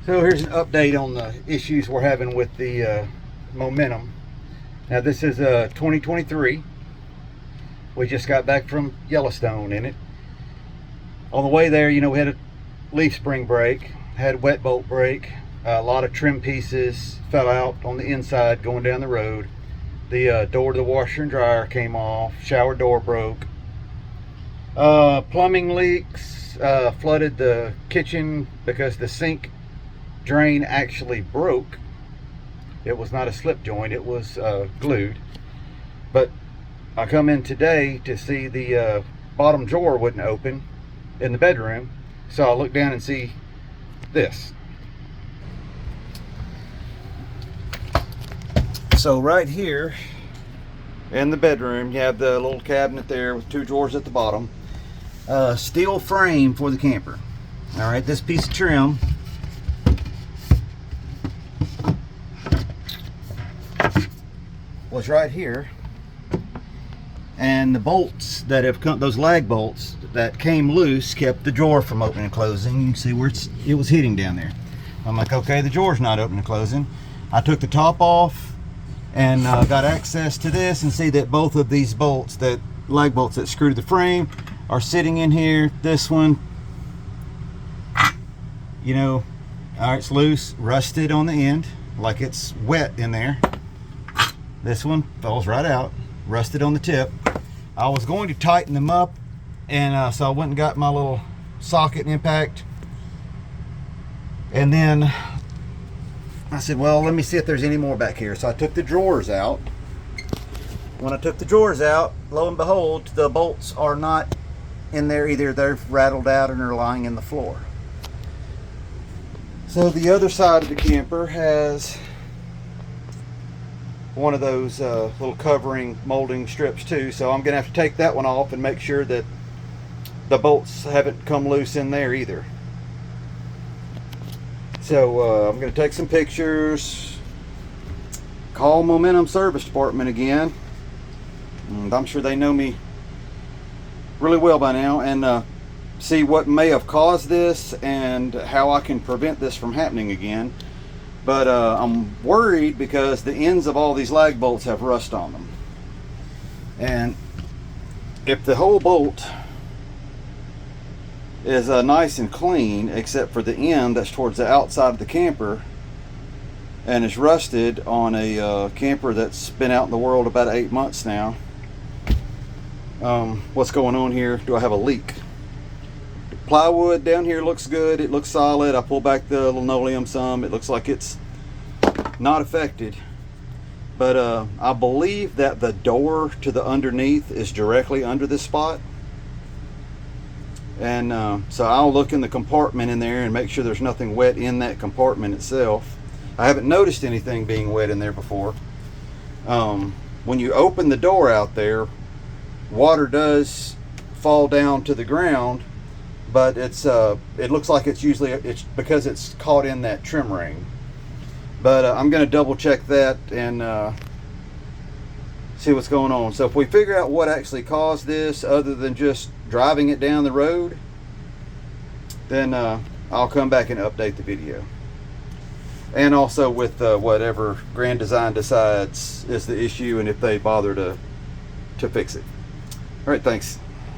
So here's an update on the issues we're having with the Momentum. Now this is 2023. We just got back from Yellowstone in it. On the way there, we had a leaf spring break, had a wet bolt break, a lot of trim pieces fell out on the inside going down the road. The door to the washer and dryer came off, shower door broke. Plumbing leaks, flooded the kitchen because the sink drain actually broke. It was not a slip joint, it was glued. But I come in today to see the bottom drawer wouldn't open in the bedroom, so I look down and see this. So right here in the bedroom, you have the little cabinet there with two drawers at the bottom. Steel frame for the camper. All right, this piece of trim was right here, and the bolts that have come, those lag bolts that came loose, kept the drawer from opening and closing. You can see where it was hitting down there. I'm like, okay, the drawer's not opening and closing. I took the top off and got access to this and see that both of these bolts, that lag bolts that screw the frame, are sitting in here. This one, all right, it's loose, rusted on the end, like it's wet in there. This one falls right out, rusted on the tip. I was going to tighten them up, and so I went and got my little socket and impact. And then I said, well, let me see if there's any more back here. So I took the drawers out. When I took the drawers out, lo and behold, the bolts are not in there either. They're rattled out and are lying in the floor. So the other side of the camper has one of those little covering molding strips too, so I'm gonna have to take that one off and make sure that the bolts haven't come loose in there either. So I'm gonna take some pictures, call Momentum Service Department again, and I'm sure they know me really well by now, and see what may have caused this and how I can prevent this from happening again. But I'm worried because the ends of all these lag bolts have rust on them. And if the whole bolt is nice and clean, except for the end that's towards the outside of the camper, and is rusted on a camper that's been out in the world about 8 months now, what's going on here? Do I have a leak? Plywood down here looks good, it looks solid. I pull back the linoleum some, it looks like it's not affected, but I believe that the door to the underneath is directly under this spot, and so I'll look in the compartment in there and make sure there's nothing wet in that compartment itself. I haven't noticed anything being wet in there before. When you open the door out there, water does fall down to the ground, but it looks like it's because it's caught in that trim ring. But I'm going to double check that and see what's going on. So if we figure out what actually caused this other than just driving it down the road, then I'll come back and update the video. And also with whatever Grand Design decides is the issue, and if they bother to fix it. All right, thanks.